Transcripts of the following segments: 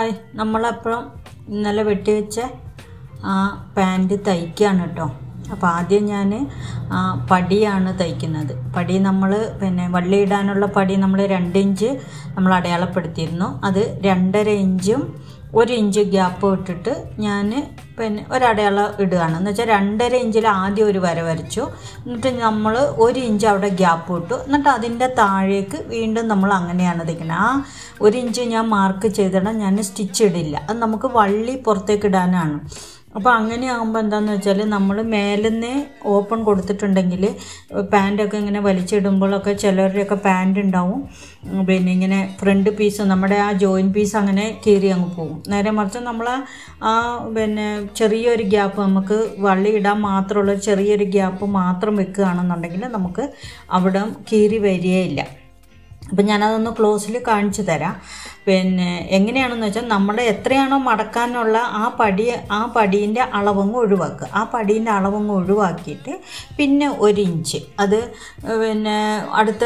Hi, നമ്മളപ്പോൾ ഇന്നലെ വെട്ടിവെച്ച ആ പാൻറ്റ് തയ്ക്കുകയാണ് കേട്ടോ. അപ്പോൾ ആദ്യം ഞാൻ പടിയാണ് തയ്ക്കുന്നത്. പടി നമ്മൾ വള്ളി ഇടാനുള്ള പടി നമ്മൾ 2 ഇഞ്ച് നമ്മൾ അടയാളപ്പെടുത്തിയിരുന്നു. അത് 2.5 ഇഞ്ചും 1 ഇഞ്ച് ഗ്യാപ്പ് ഇട്ടിട്ട് ഞാൻ ഒരടയാളം ഇടുകയാണ്. എന്ന് വെച്ചാൽ 2.5 ഇഞ്ചിൽ ആദ്യം ഒരു വര വരച്ചു. എന്നിട്ട് നമ്മൾ 1 ഇഞ്ച് അവിടെ ഗ്യാപ്പ് ഇട്ടു. എന്നിട്ട് അതിൻ്റെ താഴേക്ക് വീണ്ടും നമ്മൾ അങ്ങനെയാണ് തയ്ക്കുന്നത്. ആ 1 ഇഞ്ച് ഞാൻ മാർക്ക് ചെയ്തിടാൻ ഞാൻ സ്റ്റിച്ച് ഇടില്ല. അത് നമുക്ക് വള്ളി പുറത്തേക്ക് ഇടാനാണ്. അപ്പോൾ അങ്ങനെ ആകുമ്പോൾ എന്താണെന്ന് വെച്ചാൽ നമ്മൾ മേലെന്നേ ഓപ്പൺ കൊടുത്തിട്ടുണ്ടെങ്കിൽ പാൻറ്റൊക്കെ ഇങ്ങനെ വലിച്ചിടുമ്പോഴൊക്കെ ചിലരുടെയൊക്കെ പാൻറ്റ് ഉണ്ടാവും ഇങ്ങനെ ഫ്രണ്ട് പീസ് നമ്മുടെ ആ ജോയിൻറ്റ് പീസ് അങ്ങനെ കീറി അങ്ങ് പോകും. നേരെ മറിച്ച് നമ്മൾ ആ ചെറിയൊരു ഗ്യാപ്പ് നമുക്ക് വള്ളി ഇടാൻ മാത്രമുള്ളൊരു ചെറിയൊരു ഗ്യാപ്പ് മാത്രം വെക്കുകയാണെന്നുണ്ടെങ്കിൽ നമുക്ക് അവിടെ കീറി വരികയില്ല. അപ്പം ഞാനതൊന്ന് ക്ലോസിൽ കാണിച്ചു തരാം. എങ്ങനെയാണെന്ന് വെച്ചാൽ നമ്മൾ എത്രയാണോ മടക്കാനുള്ള ആ പടീൻ്റെ അളവങ്ങ് ഒഴിവാക്കുക. ആ പടീൻ്റെ അളവങ്ങ് ഒഴിവാക്കിയിട്ട് പിന്നെ 1 ഇഞ്ച് അത് അടുത്ത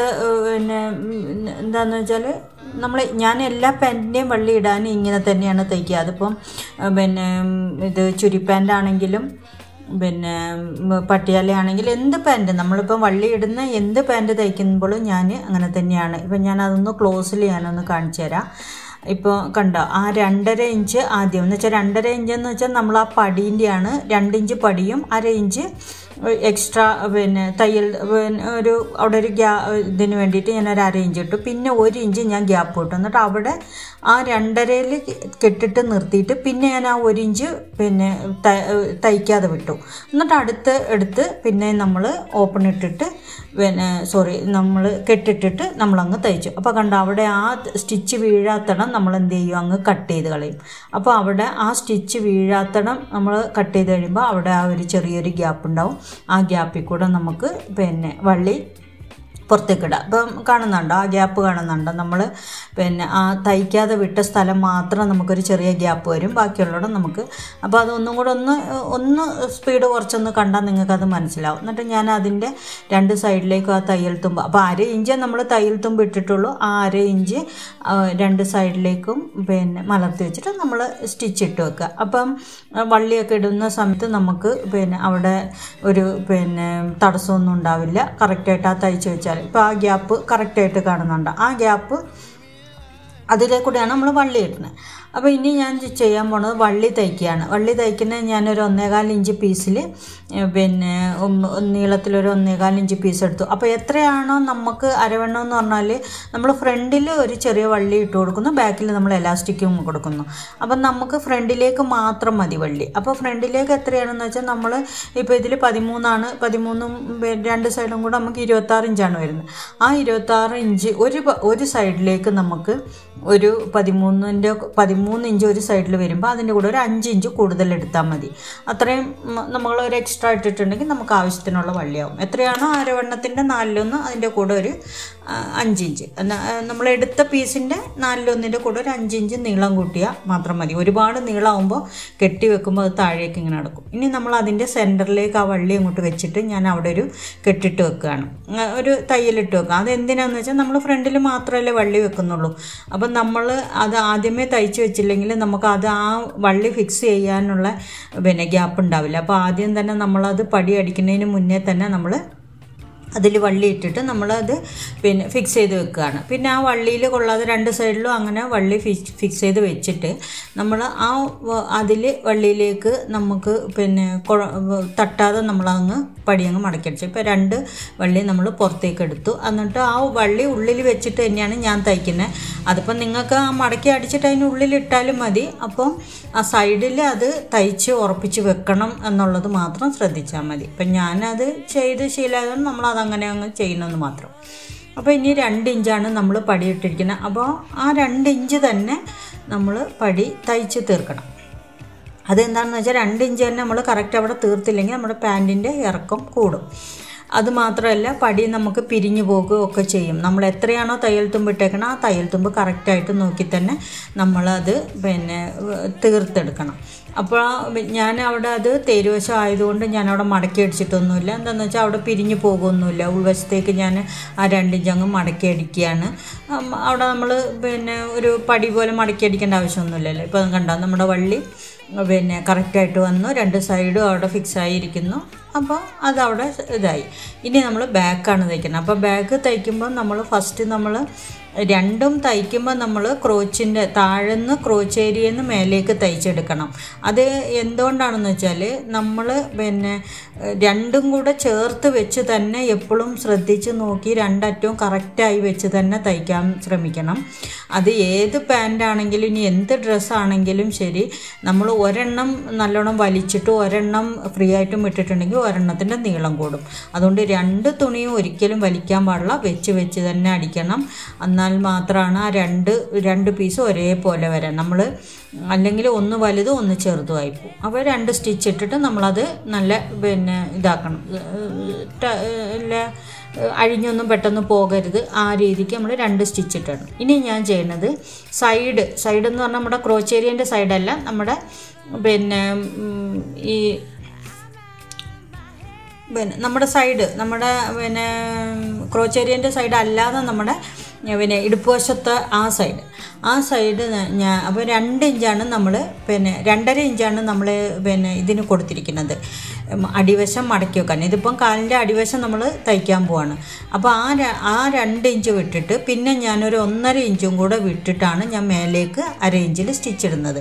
എന്താണെന്ന് വെച്ചാൽ ഞാൻ എല്ലാ പാൻറ്റിൻ്റെയും വള്ളി ഇടാൻ ഇങ്ങനെ തന്നെയാണ് തയ്ക്കുക. അതിപ്പം ഇത് ചുരി പാൻ്റാണെങ്കിലും പട്ടിയാലയാണെങ്കിൽ എന്ത് പാൻറ്റ് നമ്മളിപ്പം വള്ളി ഇടുന്ന എന്ത് പാൻറ്റ് തയ്ക്കുമ്പോഴും ഞാൻ അങ്ങനെ തന്നെയാണ്. ഇപ്പം ഞാനതൊന്ന് ക്ലോസിൽ ഞാനൊന്ന് കാണിച്ചു തരാം. ഇപ്പോൾ കണ്ടോ, ആ 2.5 ഇഞ്ച് ആദ്യം എന്ന് വെച്ചാൽ 2.5 ഇഞ്ചെന്ന് വെച്ചാൽ നമ്മൾ ആ പടീൻ്റെയാണ്. 2 ഇഞ്ച് പടിയും 1/2 ഇഞ്ച് എക്സ്ട്രാ തയ്യൽ ഒരു അവിടെ ഒരു ഇതിന് വേണ്ടിയിട്ട് ഞാൻ ഒരു 1/2 ഇഞ്ച് ഇട്ടു. പിന്നെ 1 ഇഞ്ച് ഞാൻ ഗ്യാപ്പ് ഇട്ടു. എന്നിട്ട് അവിടെ ആ 2.5-ൽ കെട്ടിട്ട് നിർത്തിയിട്ട് പിന്നെ ഞാൻ ആ 1 ഇഞ്ച് തയ്ക്കാതെ വിട്ടു. എന്നിട്ട് എടുത്ത് പിന്നെ നമ്മൾ ഓപ്പൺ ഇട്ടിട്ട് നമ്മൾ കെട്ടിട്ടിട്ട് നമ്മളങ്ങ് തയ്ച്ചു. അപ്പോൾ കണ്ടോ, അവിടെ ആ സ്റ്റിച്ച് വീഴാത്തണം നമ്മൾ എന്ത് ചെയ്യും, അങ്ങ് കട്ട് ചെയ്ത് കളയും. അപ്പോൾ അവിടെ ആ സ്റ്റിച്ച് വീഴാത്തണം നമ്മൾ കട്ട് ചെയ്ത് കഴിയുമ്പോൾ അവിടെ ആ ഒരു ചെറിയൊരു ഗ്യാപ്പ് ഉണ്ടാവും. ആ ഗ്യാപ്പിൽ കൂടെ നമുക്ക് വള്ളി പുറത്തേക്കിടാം. ഇപ്പം കാണുന്നുണ്ടോ, ആ ഗ്യാപ്പ് കാണുന്നുണ്ടോ? നമ്മൾ ആ തയ്ക്കാതെ വിട്ട സ്ഥലം മാത്രം നമുക്കൊരു ചെറിയ ഗ്യാപ്പ് വരും, ബാക്കിയുള്ളവിടെ നമുക്ക്. അപ്പോൾ അതൊന്നും കൂടെ ഒന്ന് സ്പീഡ് കുറച്ചൊന്ന് കണ്ടാൽ നിങ്ങൾക്കത് മനസ്സിലാവും. എന്നിട്ട് ഞാൻ അതിൻ്റെ 2 സൈഡിലേക്കും ആ തയ്യൽ തുമ്പ്, അപ്പോൾ 1/2 ഇഞ്ച് നമ്മൾ തയ്യൽ തുമ്പ് ഇട്ടിട്ടുള്ളൂ. ആ 1/2 ഇഞ്ച് 2 സൈഡിലേക്കും മലർത്തി വെച്ചിട്ട് നമ്മൾ സ്റ്റിച്ച് ഇട്ട് വെക്കുക. അപ്പം വള്ളിയൊക്കെ ഇടുന്ന സമയത്ത് നമുക്ക് അവിടെ ഒരു തടസ്സമൊന്നും ഉണ്ടാവില്ല. കറക്റ്റായിട്ട് ആ തയ്ച്ച് വെച്ചാൽ ഇപ്പോൾ ആ ഗ്യാപ്പ് കറക്റ്റായിട്ട് കാണുന്നുണ്ട്. ആ ഗ്യാപ്പ് അതിലെ കൂടെയാണ് നമ്മൾ വള്ളി ഇടുന്നത്. അപ്പോൾ ഇനി ഞാൻ ചെയ്യാൻ പോണത് വള്ളി തയ്ക്കുകയാണ്. വള്ളി തയ്ക്കുന്നത് ഞാനൊരു 1.25 ഇഞ്ച് പീസിൽ നീളത്തിലൊരു 1.25 ഇഞ്ച് പീസ് എടുത്തു. അപ്പോൾ എത്രയാണോ നമുക്ക് അരവണ്ണം എന്ന് പറഞ്ഞാൽ നമ്മൾ ഫ്രണ്ടിൽ ഒരു ചെറിയ വള്ളി ഇട്ട് കൊടുക്കുന്നു, ബാക്കിൽ നമ്മൾ എലാസ്റ്റിക്കും കൊടുക്കുന്നു. അപ്പം നമുക്ക് ഫ്രണ്ടിലേക്ക് മാത്രം മതി വള്ളി. അപ്പോൾ ഫ്രണ്ടിലേക്ക് എത്രയാണെന്ന് വെച്ചാൽ നമ്മൾ ഇപ്പോൾ ഇതിൽ 13 13ഉം 2 സൈഡും കൂടെ നമുക്ക് 26 ഇഞ്ചാണ് വരുന്നത്. ആ 26 ഇഞ്ച് ഒരു സൈഡിലേക്ക് നമുക്ക് ഒരു 13 ഇഞ്ച് ഒരു സൈഡിൽ വരുമ്പോൾ അതിൻ്റെ കൂടെ ഒരു 5 ഇഞ്ച് കൂടുതൽ എടുത്താൽ മതി. അത്രയും നമ്മളൊരു എക്സ്ട്രാ ഇട്ടിട്ടുണ്ടെങ്കിൽ നമുക്ക് ആവശ്യത്തിനുള്ള വള്ളിയാവും. എത്രയാണോ അരവണ്ണത്തിൻ്റെ 4/1 അതിൻ്റെ കൂടെ ഒരു 5 ഇഞ്ച് നമ്മളെടുത്ത പീസിൻ്റെ 4/1 കൂടെ ഒരു 5 ഇഞ്ച് നീളം കൂട്ടിയാൽ മാത്രം മതി. ഒരുപാട് നീളമാകുമ്പോൾ കെട്ടി വെക്കുമ്പോൾ അത് താഴേക്ക് ഇങ്ങനെ നടക്കും. ഇനി നമ്മൾ അതിൻ്റെ സെൻറ്ററിലേക്ക് ആ വള്ളി അങ്ങോട്ട് വെച്ചിട്ട് ഞാൻ അവിടെ ഒരു കെട്ടിട്ട് വെക്കുകയാണ്, ഒരു തയ്യലിട്ട് വെക്കുക. അതെന്തിനാണെന്ന് വെച്ചാൽ നമ്മൾ ഫ്രണ്ടിൽ മാത്രമല്ലേ വള്ളി വെക്കുന്നുള്ളൂ. അപ്പം നമ്മൾ അത് ആദ്യമേ തയ്ച്ച് വെച്ചില്ലെങ്കിൽ നമുക്ക് അത് ആ വള്ളി ഫിക്സ് ചെയ്യാനുള്ള ഗ്യാപ്പ് ഉണ്ടാവില്ല. അപ്പോൾ ആദ്യം തന്നെ നമ്മളത് പടി അടിക്കുന്നതിന് മുന്നേ തന്നെ നമ്മൾ അതിൽ വള്ളി ഇട്ടിട്ട് നമ്മളത് ഫിക്സ് ചെയ്ത് വെക്കുകയാണ്. പിന്നെ ആ വള്ളിയിൽ കൊള്ളാതെ 2 സൈഡിലും അങ്ങനെ വള്ളി ഫിക്സ് ചെയ്ത് വെച്ചിട്ട് നമ്മൾ അതിൽ വള്ളിയിലേക്ക് നമുക്ക് തട്ടാതെ നമ്മളങ്ങ് പടിയങ്ങ് മടക്കിയടിച്ചു. ഇപ്പോൾ 2 വള്ളി നമ്മൾ പുറത്തേക്ക് എടുത്തു. എന്നിട്ട് ആ വള്ളി ഉള്ളിൽ വെച്ചിട്ട് തന്നെയാണ് ഞാൻ തയ്ക്കുന്നത്. അതിപ്പം നിങ്ങൾക്ക് ആ മടക്കി അടിച്ചിട്ട് അതിന് ഉള്ളിലിട്ടാലും മതി. അപ്പം ആ സൈഡിൽ അത് തയ്ച്ച് ഉറപ്പിച്ച് വെക്കണം എന്നുള്ളത് മാത്രം ശ്രദ്ധിച്ചാൽ മതി. ഇപ്പം ഞാനത് ചെയ്ത് ശീലമായതുകൊണ്ട് നമ്മളതങ്ങനെ അങ്ങ് ചെയ്യുന്നെന്ന് മാത്രം. അപ്പോൾ ഇനി 2 ഇഞ്ചാണ് നമ്മൾ പടി ഇട്ടിരിക്കുന്നത്. അപ്പോൾ ആ 2 ഇഞ്ച് തന്നെ നമ്മൾ പടി തയ്ച്ച് തീർക്കണം. അതെന്താണെന്ന് വെച്ചാൽ 2 ഇഞ്ച് തന്നെ നമ്മൾ കറക്റ്റ് അവിടെ തീർത്തില്ലെങ്കിൽ നമ്മുടെ പാൻറ്റിൻ്റെ ഇറക്കം കൂടും. അതുമാത്രമല്ല പടി നമുക്ക് പിരിഞ്ഞു പോകുകയൊക്കെ ചെയ്യും. നമ്മൾ എത്രയാണോ തയ്യൽ തുമ്പ് ഇട്ടേക്കണം ആ തയ്യൽ തുമ്പ് കറക്റ്റായിട്ട് നോക്കി തന്നെ നമ്മളത് തീർത്തെടുക്കണം. അപ്പോൾ ഞാൻ അവിടെ അത് തേരുവശം ആയതുകൊണ്ട് ഞാനവിടെ മടക്കി അടിച്ചിട്ടൊന്നുമില്ല. എന്താണെന്ന് വെച്ചാൽ അവിടെ പിരിഞ്ഞു പോകുമൊന്നുമില്ല. ഉൾവശത്തേക്ക് ഞാൻ ആ 2 ഇഞ്ച് അങ്ങ് മടക്കി അടിക്കുകയാണ്. അവിടെ നമ്മൾ പിന്നെ ഒരു പടി പോലെ മടക്കി അടിക്കേണ്ട ആവശ്യമൊന്നുമില്ലല്ലോ. ഇപ്പോൾ കണ്ടോ നമ്മുടെ വള്ളി പിന്നെ കറക്റ്റായിട്ട് വന്നു, രണ്ട് സൈഡും അവിടെ ഫിക്സ് ആയിരിക്കുന്നു. അപ്പോൾ അതവിടെ ഇതായി. ഇനി നമ്മൾ ബാക്കാണ് തയ്ക്കുന്നത്. അപ്പോൾ ബാക്ക് തയ്ക്കുമ്പോൾ നമ്മൾ ഫസ്റ്റ് നമ്മൾ രണ്ടും തയ്ക്കുമ്പോൾ നമ്മൾ ക്രോച്ചിൻ്റെ താഴെന്ന് ക്രോച്ച് ഏരിയയിൽ നിന്ന് മേലേക്ക് തയ്ച്ചെടുക്കണം. അത് എന്തുകൊണ്ടാണെന്ന് വെച്ചാൽ നമ്മൾ പിന്നെ രണ്ടും കൂടെ ചേർത്ത് വെച്ച് തന്നെ എപ്പോഴും ശ്രദ്ധിച്ച് നോക്കി രണ്ടറ്റവും കറക്റ്റായി വെച്ച് തന്നെ തയ്ക്കാൻ ശ്രമിക്കണം. അത് ഏത് പാൻ്റാണെങ്കിലും ഇനി എന്ത് ഡ്രസ്സാണെങ്കിലും ശരി, നമ്മൾ ഒരെണ്ണം നല്ലോണം വലിച്ചിട്ട് ഒരെണ്ണം ഫ്രീ ആയിട്ടും ഇട്ടിട്ടുണ്ടെങ്കിൽ ഒരെണ്ണത്തിൻ്റെ നീളം കൂടും. അതുകൊണ്ട് രണ്ട് തുണിയും ഒരിക്കലും വലിക്കാൻ പാടില്ല, വെച്ച് വെച്ച് തന്നെ അടിക്കണം. എന്നാൽ മാത്രമാണ് ആ രണ്ട് പീസ് ഒരേപോലെ വരാൻ. നമ്മൾ അല്ലെങ്കിൽ ഒന്ന് വലുതും ഒന്ന് ചെറുതുമായി പോകും. അപ്പോൾ രണ്ട് സ്റ്റിച്ച് ഇട്ടിട്ട് നമ്മളത് നല്ല പിന്നെ ഇതാക്കണം, അഴിഞ്ഞൊന്നും പെട്ടെന്ന് പോകരുത്. ആ രീതിക്ക് നമ്മൾ രണ്ട് സ്റ്റിച്ച് ഇട്ടിടണം. ഇനി ഞാൻ ചെയ്യുന്നത് സൈഡ് എന്ന് പറഞ്ഞാൽ നമ്മുടെ ക്രോച്ച് ഏരിയൻ്റെ സൈഡല്ല, നമ്മുടെ പിന്നെ ഈ നമ്മുടെ സൈഡ്, നമ്മുടെ പിന്നെ ക്രോച്ച് ഏരിയൻ്റെ സൈഡ് അല്ലാതെ നമ്മുടെ പിന്നെ ഇടുപ്പ് വശത്ത് ആ സൈഡ് ഞാൻ അപ്പോൾ 2 ഇഞ്ചാണ് നമ്മൾ പിന്നെ 2.5 ഇഞ്ചാണ് നമ്മൾ പിന്നെ ഇതിന് കൊടുത്തിരിക്കുന്നത് അടിവശം മടക്കി വെക്കാൻ. ഇതിപ്പം കാലിൻ്റെ അടിവശം നമ്മൾ തയ്ക്കാൻ പോവാണ്. അപ്പോൾ ആ 2 ഇഞ്ച് വിട്ടിട്ട് പിന്നെ ഞാനൊരു 1.5 ഇഞ്ചും കൂടെ വിട്ടിട്ടാണ് ഞാൻ മേലേക്ക് 1/2 ഇഞ്ചിൽ സ്റ്റിച്ച് ഇടുന്നത്.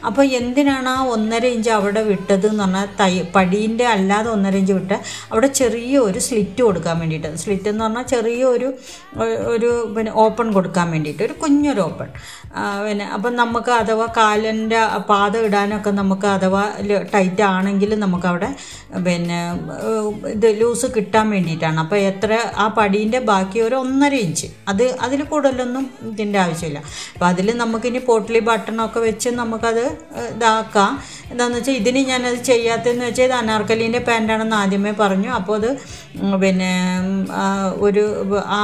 അപ്പോൾ എന്തിനാണ് ആ 1.5 ഇഞ്ച് അവിടെ വിട്ടത് എന്ന് പറഞ്ഞാൽ പടീൻ്റെ അല്ലാതെ 1.5 ഇഞ്ച് വിട്ട് അവിടെ ചെറിയൊരു സ്ലിറ്റ് കൊടുക്കാൻ വേണ്ടിയിട്ട്. സ്ലിറ്റ് എന്ന് പറഞ്ഞാൽ ചെറിയൊരു പിന്നെ ഓപ്പൺ കൊടുക്കാൻ വേണ്ടിയിട്ട്, ഒരു കുഞ്ഞൊരു ഓപ്പൺ. പിന്നെ അപ്പം നമുക്ക് അഥവാ കാലിൻ്റെ പാദം ഇടാനൊക്കെ നമുക്ക് അഥവാ ടൈറ്റ് ആണെങ്കിൽ നമുക്കവിടെ പിന്നെ ഇത് ലൂസ് കിട്ടാൻ വേണ്ടിയിട്ടാണ്. അപ്പോൾ എത്ര ആ പടീൻ്റെ ബാക്കി ഒരു 1.5 ഇഞ്ച്, അതിൽ കൂടുതലൊന്നും ഇതിൻ്റെ ആവശ്യമില്ല. അപ്പോൾ അതിൽ നമുക്കിനി പോട്ട്ലി ബട്ടണൊക്കെ വെച്ച് നമുക്കത് ഇതാക്കാം. എന്താണെന്ന് വെച്ചാൽ ഇതിന് ഞാനത് ചെയ്യാത്തതെന്ന് വെച്ചാൽ ഇത് അനാർക്കലീൻ്റെ പാൻറ്റാണെന്ന് ആദ്യമേ പറഞ്ഞു. അപ്പോൾ അത് പിന്നെ ഒരു ആ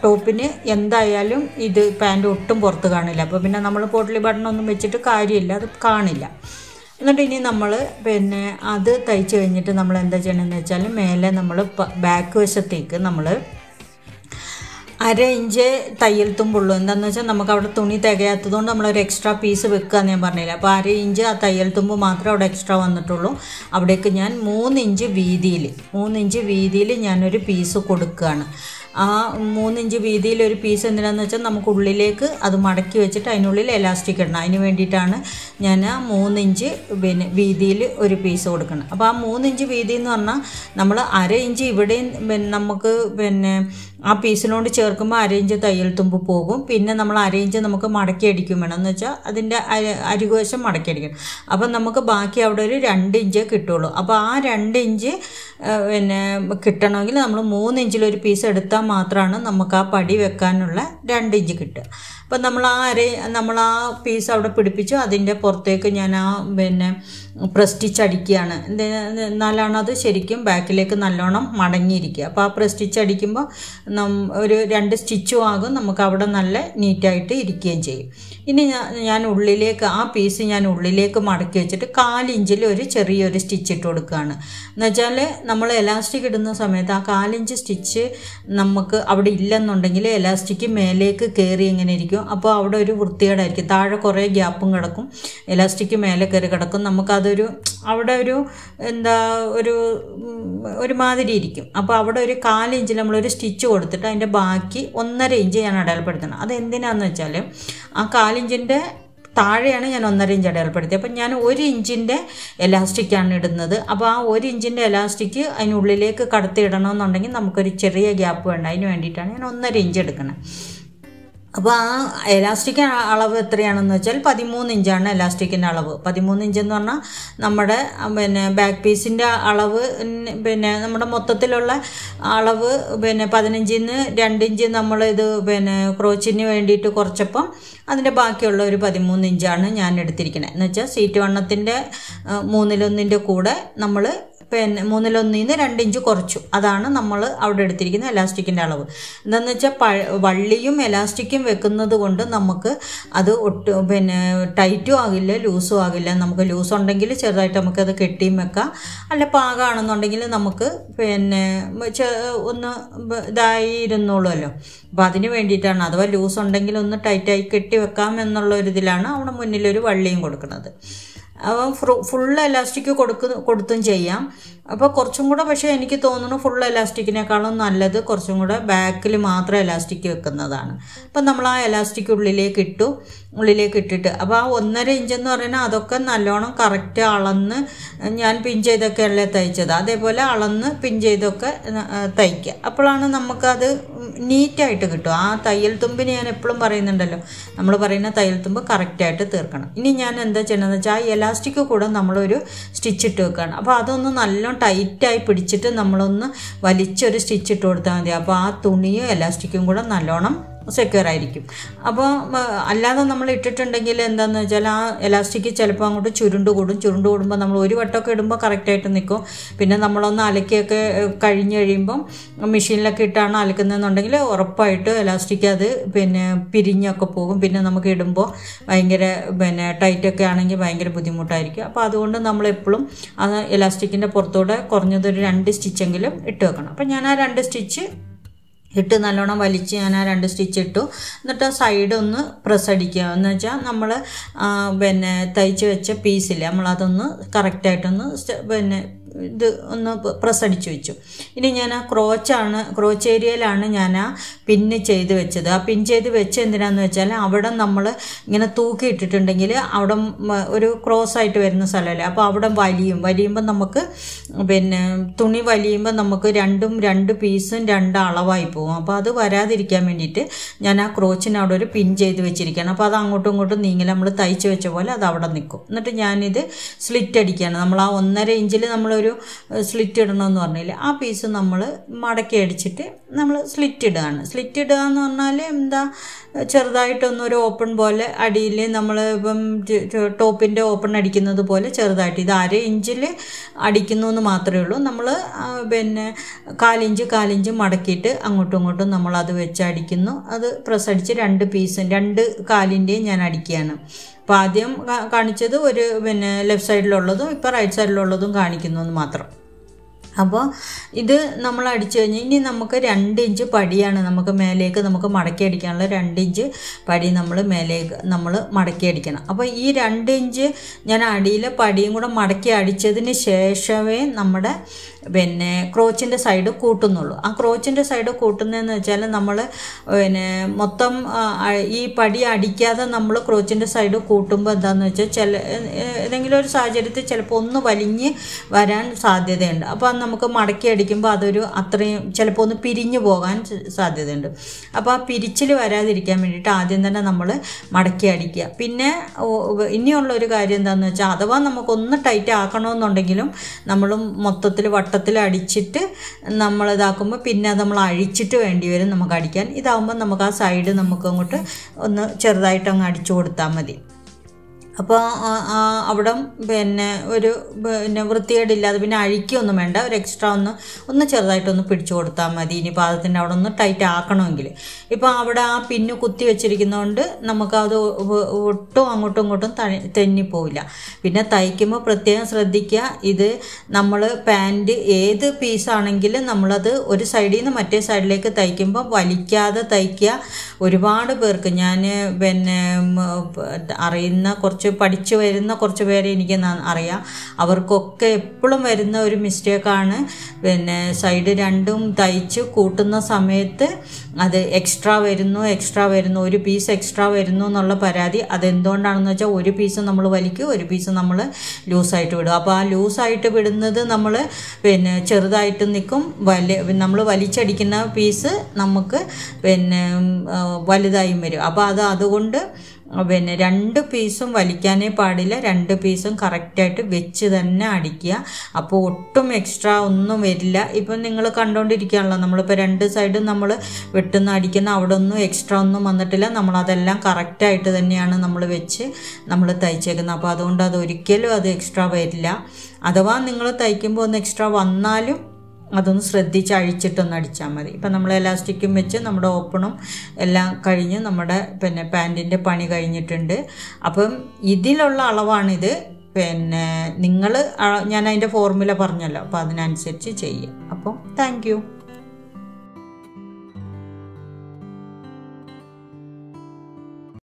ടോപ്പിന് എന്തായാലും ഇത് പാൻറ്റ് ഒട്ടും പുറത്ത് കാണില്ല. അപ്പോൾ പിന്നെ നമ്മൾ പോട്ട്ലി ബട്ടണൊന്നും വെച്ചിട്ട് കാര്യമില്ല, അത് കാണില്ല. എന്നിട്ട് ഇനി നമ്മൾ പിന്നെ അത് തയ്ച്ച് കഴിഞ്ഞിട്ട് നമ്മൾ എന്താ ചെയ്യണമെന്ന് വെച്ചാൽ മേലെ നമ്മൾ ബാക്ക് വശത്തേക്ക് നമ്മൾ 1/2 ഇഞ്ച് തയ്യൽ തുമ്പുള്ളൂ. എന്താണെന്ന് വെച്ചാൽ നമുക്ക് അവിടെ തുണി തികയാത്തതുകൊണ്ട് നമ്മളൊരു എക്സ്ട്രാ പീസ് വെക്കുകയെന്ന് ഞാൻ പറഞ്ഞില്ല. അപ്പോൾ 1/2 ഇഞ്ച് ആ തയ്യൽ തുമ്പ് മാത്രമേ അവിടെ എക്സ്ട്രാ വന്നിട്ടുള്ളൂ. അവിടേക്ക് ഞാൻ 3 ഇഞ്ച് വീതിയിൽ ഞാനൊരു പീസ് കൊടുക്കുകയാണ്. ആ 3 ഇഞ്ച് വീതിയിൽ ഒരു പീസ് എന്തിനാണെന്ന് വെച്ചാൽ നമുക്ക് ഉള്ളിലേക്ക് അത് മടക്കി വെച്ചിട്ട് അതിനുള്ളിൽ എലാസ്റ്റിക് ഇടണം. അതിന് വേണ്ടിയിട്ടാണ് ഞാൻ ആ 3 ഇഞ്ച് പിന്നെ വീതിയിൽ ഒരു പീസ് കൊടുക്കണം. അപ്പോൾ ആ 3 ഇഞ്ച് വീതി എന്ന് പറഞ്ഞാൽ നമ്മൾ 1/2 ഇഞ്ച് ഇവിടെയും നമുക്ക് പിന്നെ ആ പീസിനോട് ചേർക്കുമ്പോൾ 1/2 ഇഞ്ച് തയ്യൽ തുമ്പ് പോകും. പിന്നെ നമ്മൾ 1/2 ഇഞ്ച് നമുക്ക് മടക്കി അടിക്കും വേണം, എന്ന് വെച്ചാൽ അതിൻ്റെ അരികുവശം മടക്കി അടിക്കണം. അപ്പം നമുക്ക് ബാക്കി അവിടെ ഒരു 2 ഇഞ്ചേ കിട്ടുള്ളൂ. അപ്പോൾ ആ 2 ഇഞ്ച് പിന്നെ കിട്ടണമെങ്കിൽ നമ്മൾ 3 ഇഞ്ചിലൊരു പീസ് എടുത്താൽ മാത്രമാണ് നമുക്ക് ആ പടി വെക്കാനുള്ള 2 ഇഞ്ച് കിട്ടുക. അപ്പം നമ്മൾ ആ പീസ് അവിടെ പിടിപ്പിച്ചു. അതിൻ്റെ പുറത്തേക്ക് ഞാൻ ആ പിന്നെ പ്രസ്റ്റിച്ച് അടിക്കുകയാണ്. എന്നാലാണ് അത് ശരിക്കും ബാക്കിലേക്ക് നല്ലോണം മടങ്ങിയിരിക്കുക. അപ്പോൾ ആ പ്രസ്റ്റിച്ച് അടിക്കുമ്പോൾ ഒരു 2 സ്റ്റിച്ചും ആകും, നമുക്ക് അവിടെ നല്ല നീറ്റായിട്ട് ഇരിക്കുകയും ചെയ്യും. ഇനി ഞാൻ ഉള്ളിലേക്ക് ആ പീസ് ഞാൻ ഉള്ളിലേക്ക് മടക്കി വെച്ചിട്ട് 1/4 ഇഞ്ചിൽ ഒരു ചെറിയൊരു സ്റ്റിച്ച് ഇട്ട് കൊടുക്കുകയാണ്. എന്നുവെച്ചാൽ നമ്മൾ എലാസ്റ്റിക് ഇടുന്ന സമയത്ത് ആ 1/4 ഇഞ്ച് സ്റ്റിച്ച് നമുക്ക് അവിടെ ഇല്ലെന്നുണ്ടെങ്കിൽ എലാസ്റ്റിക് മേലേക്ക് കയറി എങ്ങനെ ഇരിക്കും, അപ്പോൾ അവിടെ ഒരു വൃത്തികേടായിരിക്കും. താഴെ കുറേ ഗ്യാപ്പും കിടക്കും, എലാസ്റ്റിക് മേലെ കയറി കിടക്കും. നമുക്കതൊരു അവിടെ ഒരു മാതിരി ഇരിക്കും. അപ്പോൾ അവിടെ ഒരു 1/4 ഇഞ്ചിൽ നമ്മളൊരു സ്റ്റിച്ച് കൊടുത്തിട്ട് അതിൻ്റെ ബാക്കി 1.5 ഇഞ്ച് ഞാൻ അടയാളപ്പെടുത്തണം. അതെന്തിനാണെന്ന് വെച്ചാൽ ആ 1/4 ഇഞ്ചിൻ്റെ താഴെയാണ് ഞാൻ 1.5 ഇഞ്ച് അടയാളപ്പെടുത്തിയത്. അപ്പം ഞാൻ 1 ഇഞ്ചിൻ്റെ എലാസ്റ്റിക്കാണ് ഇടുന്നത്. അപ്പോൾ ആ 1 ഇഞ്ചിൻ്റെ എലാസ്റ്റിക് അതിനുള്ളിലേക്ക് കടത്തി ഇടണമെന്നുണ്ടെങ്കിൽ നമുക്കൊരു ചെറിയ ഗ്യാപ്പ് വേണ്ട. അതിന് വേണ്ടിയിട്ടാണ് ഞാൻ 1.5 ഇഞ്ച് എടുക്കുന്നത്. അപ്പോൾ ആ എലാസ്റ്റിക് അളവ് എത്രയാണെന്ന് വെച്ചാൽ 13 ഇഞ്ചാണ് എലാസ്റ്റിക്കിൻ്റെ അളവ്. 13 ഇഞ്ച് എന്ന് പറഞ്ഞാൽ നമ്മുടെ പിന്നെ ബാക്ക് പീസിൻ്റെ അളവ്, പിന്നെ നമ്മുടെ മൊത്തത്തിലുള്ള അളവ് പിന്നെ 15 നിന്ന് 2 ഇഞ്ച് നമ്മളിത് പിന്നെ ക്രോച്ചിന് വേണ്ടിയിട്ട് കുറച്ചപ്പം അതിൻ്റെ ബാക്കിയുള്ള ഒരു 13 ഇഞ്ചാണ് ഞാൻ എടുത്തിരിക്കുന്നത്. എന്ന് വെച്ചാൽ സീറ്റ് വണ്ണത്തിൻ്റെ 1/3 കൂടെ നമ്മൾ പിന്നെ 1/3 2 ഇഞ്ച് കുറച്ചു. അതാണ് നമ്മൾ അവിടെ എടുത്തിരിക്കുന്ന എലാസ്റ്റിക്കിൻ്റെ അളവ്. എന്താണെന്ന് വെച്ചാൽ വള്ളിയും എലാസ്റ്റിക്കും വെക്കുന്നത് കൊണ്ട് നമുക്ക് അത് പിന്നെ ടൈറ്റും ആകില്ല, ലൂസും ആകില്ല. നമുക്ക് ലൂസ് ഉണ്ടെങ്കിൽ ചെറുതായിട്ട് നമുക്കത് കെട്ടിയും വെക്കാം, അല്ല പാകമാണെന്നുണ്ടെങ്കിൽ നമുക്ക് പിന്നെ ഒന്ന് ഇതായിരുന്നുള്ളൂല്ലോ. അപ്പോൾ അതിന് വേണ്ടിയിട്ടാണ്, അഥവാ ലൂസ് ഉണ്ടെങ്കിൽ ഒന്ന് ടൈറ്റായി കെട്ടി വെക്കാം എന്നുള്ള ഒരു ഇതിലാണ് അവിടെ മുന്നിലൊരു വള്ളിയും കൊടുക്കുന്നത്. അപ്പം ഫുൾ എലാസ്റ്റിക് കൊടുത്തും ചെയ്യാം. അപ്പോൾ കുറച്ചും കൂടെ, പക്ഷേ എനിക്ക് തോന്നുന്നു ഫുൾ എലാസ്റ്റിക്കിനേക്കാളും നല്ലത് കുറച്ചും കൂടെ ബാക്കിൽ മാത്രം എലാസ്റ്റിക് വെക്കുന്നതാണ്. അപ്പം നമ്മൾ ആ എലാസ്റ്റിക് ഉള്ളിലേക്ക് ഇട്ടിട്ട് അപ്പോൾ ആ 1.5 ഇഞ്ച് എന്ന് പറയുന്നത് അതൊക്കെ നല്ലോണം കറക്റ്റ് അളന്ന്, ഞാൻ പിൻ ചെയ്തൊക്കെയല്ലേ തയ്ച്ചത്, അതേപോലെ അളന്ന് പിൻ ചെയ്തൊക്കെ തയ്ക്കുക. അപ്പോഴാണ് നമുക്കത് നീറ്റായിട്ട് കിട്ടും. ആ തയ്യൽ തുമ്പിന് ഞാൻ എപ്പോഴും പറയുന്നുണ്ടല്ലോ, നമ്മൾ പറയുന്ന തയ്യൽ തുമ്പ് കറക്റ്റായിട്ട് തീർക്കണം. ഇനി ഞാൻ എന്താ ചെയ്യണമെന്ന് വെച്ചാൽ ആ എലാസ്റ്റിക് കൂടെ നമ്മളൊരു സ്റ്റിച്ച് ഇട്ട് വെക്കുകയാണ്. അപ്പോൾ അതൊന്ന് നല്ലോണം ടൈറ്റായി പിടിച്ചിട്ട് നമ്മളൊന്ന് വലിച്ചൊരു സ്റ്റിച്ച് ഇട്ട് കൊടുത്താൽ മതി. അപ്പോൾ ആ തുണിയും എലാസ്റ്റിക്കും കൂടെ നല്ലോണം സെക്യൂർ ആയിരിക്കും. അപ്പോൾ അല്ലാതെ നമ്മൾ ഇട്ടിട്ടുണ്ടെങ്കിൽ എന്താണെന്ന് വെച്ചാൽ ആ എലാസ്റ്റിക് ചിലപ്പോൾ അങ്ങോട്ട് ചുരുണ്ട് കൂടുമ്പോൾ നമ്മൾ ഒരു വട്ടമൊക്കെ ഇടുമ്പോൾ കറക്റ്റായിട്ട് നിൽക്കും. പിന്നെ നമ്മളൊന്ന് അലക്കിയൊക്കെ കഴിഞ്ഞ് കഴിയുമ്പം മെഷീനിലൊക്കെ ഇട്ടാണ് അലക്കുന്നതെന്നുണ്ടെങ്കിൽ ഉറപ്പായിട്ട് എലാസ്റ്റിക് അത് പിന്നെ പിരിഞ്ഞൊക്കെ പോകും. പിന്നെ നമുക്ക് ഇടുമ്പോൾ ഭയങ്കര പിന്നെ ടൈറ്റൊക്കെ ആണെങ്കിൽ ഭയങ്കര ബുദ്ധിമുട്ടായിരിക്കും. അപ്പോൾ അതുകൊണ്ട് നമ്മളെപ്പോഴും ആ എലാസ്റ്റിക്കിൻ്റെ പുറത്തൂടെ കുറഞ്ഞതൊരു 2 സ്റ്റിച്ചെങ്കിലും ഇട്ട് വെക്കണം. അപ്പോൾ ഞാൻ ആ 2 സ്റ്റിച്ച് ഇട്ട് നല്ലോണം വലിച്ച് ഞാൻ ആ 2 സ്റ്റിച്ച് ഇട്ടു. എന്നിട്ട് ആ സൈഡ് ഒന്ന് പ്രസ് അടിക്കുക. എന്ന് വെച്ചാൽ നമ്മൾ പിന്നെ തയ്ച്ച് വെച്ച പീസില്ലേ, നമ്മളതൊന്ന് കറക്റ്റായിട്ടൊന്ന് പിന്നെ ഇത് ഒന്ന് പ്രസ് അടിച്ച് വെച്ചു. ഇനി ഞാൻ ആ ക്രോച്ച് ഏരിയയിലാണ് ഞാൻ ആ പിന്ന് ചെയ്ത് വെച്ചത്. ആ പിൻ ചെയ്ത് വെച്ച് എന്തിനാന്ന് വെച്ചാൽ അവിടെ നമ്മൾ ഇങ്ങനെ തൂക്കി ഇട്ടിട്ടുണ്ടെങ്കിൽ അവിടെ ഒരു ക്രോസ് ആയിട്ട് വരുന്ന സ്ഥലമല്ലേ, അപ്പോൾ അവിടെ വലിയുമ്പോൾ നമുക്ക് പിന്നെ തുണി വലിയുമ്പോൾ നമുക്ക് 2 പീസും 2 അളവായി പോകും. അപ്പോൾ അത് വരാതിരിക്കാൻ വേണ്ടിയിട്ട് ഞാൻ ആ ക്രോച്ചിന് അവിടെ ഒരു പിൻ ചെയ്ത് വെച്ചിരിക്കുകയാണ്. അപ്പോൾ അത് അങ്ങോട്ടും ഇങ്ങോട്ടും നീങ്ങില്ല, നമ്മൾ തയ്ച്ച് വെച്ച പോലെ അത് അവിടെ നിൽക്കും. എന്നിട്ട് ഞാനിത് സ്ലിറ്റ് അടിക്കുകയാണ്. നമ്മൾ ആ 1.5 ഇഞ്ചിൽ നമ്മളൊരു സ്ലിറ്റ് ഇടണമെന്ന് പറഞ്ഞില്ലേ, ആ പീസ് നമ്മൾ മടക്കി അടിച്ചിട്ട് നമ്മൾ സ്ലിറ്റ് ഇടുകയാണ്. സ്ലിറ്റ് ഇടുക എന്ന് പറഞ്ഞാൽ എന്താ, ചെറുതായിട്ടൊന്നൊരു ഓപ്പൺ പോലെ അടിയിൽ നമ്മൾ ഇപ്പം ടോപ്പിൻ്റെ ഓപ്പൺ അടിക്കുന്നത് പോലെ ചെറുതായിട്ട്, ഇത് 1/2 ഇഞ്ചിൽ അടിക്കുന്നു എന്ന് മാത്രമേ ഉള്ളൂ. നമ്മൾ പിന്നെ 1/4 ഇഞ്ച് മടക്കിയിട്ട് അങ്ങോട്ടും ഇങ്ങോട്ടും നമ്മളത് വെച്ച് അടിക്കുന്നു. അത് പ്രസ് അടിച്ച് 2 പീസും 2 കാലിൻ്റെയും ഞാൻ അടിക്കുകയാണ്. അപ്പോൾ ആദ്യം കാണിച്ചത് ഒരു പിന്നെ ലെഫ്റ്റ് സൈഡിലുള്ളതും ഇപ്പോൾ റൈറ്റ് സൈഡിലുള്ളതും കാണിക്കുന്നു എന്ന് മാത്രം. അപ്പോൾ ഇത് നമ്മൾ അടിച്ചു കഴിഞ്ഞ് ഇനി നമുക്ക് 2 ഇഞ്ച് പടിയാണ് നമുക്ക് മേലേക്ക് നമുക്ക് മടക്കി അടിക്കാനുള്ള 2 ഇഞ്ച് പടി നമ്മൾ മടക്കി അടിക്കണം. അപ്പോൾ ഈ 2 ഇഞ്ച് ഞാൻ അടിയിലെ പടിയും കൂടെ മടക്കി അടിച്ചതിന് ശേഷമേ നമ്മുടെ പിന്നെ ക്രോച്ചിൻ്റെ സൈഡ് കൂട്ടുന്നുള്ളൂ. ആ ക്രോച്ചിൻ്റെ സൈഡ് കൂട്ടുന്നതെന്ന് വെച്ചാൽ നമ്മൾ പിന്നെ മൊത്തം ഈ പടി അടിക്കാതെ നമ്മൾ ക്രോച്ചിൻ്റെ സൈഡ് കൂട്ടുമ്പോൾ എന്താണെന്ന് വെച്ചാൽ ഏതെങ്കിലും ഒരു സാഹചര്യത്തിൽ ചിലപ്പോൾ ഒന്ന് വലിഞ്ഞ് വരാൻ സാധ്യതയുണ്ട്. അപ്പോൾ നമുക്ക് മടക്കി അടിക്കുമ്പോൾ അതൊരു അത്രയും ചിലപ്പോൾ ഒന്ന് പിരിഞ്ഞു പോകാൻ സാധ്യതയുണ്ട്. അപ്പോൾ ആ പിരിച്ചിൽ വരാതിരിക്കാൻ വേണ്ടിയിട്ട് ആദ്യം തന്നെ നമ്മൾ മടക്കി അടിക്കുക. പിന്നെ ഇനിയുള്ളൊരു കാര്യം എന്താണെന്ന് വെച്ചാൽ അഥവാ നമുക്കൊന്ന് ടൈറ്റ് ആക്കണമെന്നുണ്ടെങ്കിലും നമ്മൾ മൊത്തത്തിൽ വട്ടത്തിൽ അടിച്ചിട്ട് നമ്മളിതാക്കുമ്പോൾ പിന്നെ അത് നമ്മൾ അഴിച്ചിട്ട് വേണ്ടി വരും നമുക്ക് അടിക്കാൻ. ഇതാകുമ്പോൾ നമുക്ക് ആ സൈഡ് നമുക്ക് അങ്ങോട്ട് ഒന്ന് ചെറുതായിട്ട് അങ്ങ് അടിച്ചു കൊടുത്താൽ മതി. അപ്പോൾ അവിടെ പിന്നെ വൃത്തികേടില്ലാതെ പിന്നെ അഴിക്കൊന്നും വേണ്ട, ഒരു എക്സ്ട്രാ ഒന്ന് ചെറുതായിട്ടൊന്ന് പിടിച്ചു കൊടുത്താൽ മതി. ഇനി പാദത്തിൻ്റെ അവിടെ ഒന്ന് ടൈറ്റ് ആക്കണമെങ്കിൽ. ഇപ്പോൾ അവിടെ ആ പിന്ന് കുത്തി വെച്ചിരിക്കുന്നതുകൊണ്ട് നമുക്കത് ഒട്ടും അങ്ങോട്ടും ഇങ്ങോട്ടും തെന്നിപ്പോവില്ല. പിന്നെ തയ്ക്കുമ്പോൾ പ്രത്യേകം ശ്രദ്ധിക്കുക, ഇത് നമ്മൾ പാൻറ്റ് ഏത് പീസാണെങ്കിലും നമ്മളത് ഒരു സൈഡിൽ നിന്ന് മറ്റേ സൈഡിലേക്ക് തയ്ക്കുമ്പോൾ വലിക്കാതെ തയ്ക്കുക. ഒരുപാട് പേർക്ക് ഞാൻ പിന്നെ അറിയുന്ന പഠിച്ചു വരുന്ന കുറച്ച് പേരെ എനിക്ക് വരുന്ന അവർക്കൊക്കെ എപ്പോഴും വരുന്ന ഒരു മിസ്റ്റേക്കാണ് പിന്നെ സൈഡ് 2ഉം തയ്ച്ച് കൂട്ടുന്ന സമയത്ത് അത് എക്സ്ട്രാ വരുന്നു ഒരു പീസ് എക്സ്ട്രാ വരുന്നു എന്നുള്ള പരാതി. അതെന്തുകൊണ്ടാണെന്ന് വെച്ചാൽ ഒരു പീസ് നമ്മൾ വലിക്കും, ഒരു പീസ് നമ്മൾ ലൂസായിട്ട് വിടും. അപ്പോൾ ആ ലൂസായിട്ട് വിടുന്നത് നമ്മൾ പിന്നെ ചെറുതായിട്ട് നിൽക്കും, നമ്മൾ വലിച്ചടിക്കുന്ന പീസ് നമുക്ക് പിന്നെ വലുതായും വരും. അപ്പോൾ അതുകൊണ്ട് പിന്നെ 2 പീസും വലിക്കാനേ പാടില്ല, 2 പീസും കറക്റ്റായിട്ട് വെച്ച് തന്നെ അടിക്കുക. അപ്പോൾ ഒട്ടും എക്സ്ട്രാ ഒന്നും വരില്ല. ഇപ്പം നിങ്ങൾ കണ്ടുകൊണ്ടിരിക്കുകയാണല്ലോ, നമ്മളിപ്പോൾ 2 സൈഡും നമ്മൾ വെട്ടുന്ന അടിക്കുന്ന അവിടെ ഒന്നും എക്സ്ട്രാ ഒന്നും വന്നിട്ടില്ല. നമ്മളതെല്ലാം കറക്റ്റായിട്ട് തന്നെയാണ് നമ്മൾ വെച്ച് നമ്മൾ തയ്ച്ചേക്കുന്നത്. അപ്പോൾ അതുകൊണ്ട് അതൊരിക്കലും അത് എക്സ്ട്രാ വരില്ല. അഥവാ നിങ്ങൾ തയ്ക്കുമ്പോൾ ഒന്ന് എക്സ്ട്രാ വന്നാലും അതൊന്ന് ശ്രദ്ധിച്ച് അഴിച്ചിട്ടൊന്ന് അടിച്ചാൽ മതി. ഇപ്പം നമ്മൾ എലാസ്റ്റിക്കും വെച്ച് നമ്മുടെ ഓപ്പണും എല്ലാം കഴിഞ്ഞ് നമ്മുടെ പിന്നെ പാൻറ്റിൻ്റെ പണി കഴിഞ്ഞിട്ടുണ്ട്. അപ്പം ഇതിലുള്ള അളവാണിത്. പിന്നെ നിങ്ങൾ ഞാൻ അതിൻ്റെ ഫോർമുല പറഞ്ഞല്ലോ, അപ്പോൾ അതിനനുസരിച്ച് ചെയ്യുക. അപ്പോൾ താങ്ക് യു.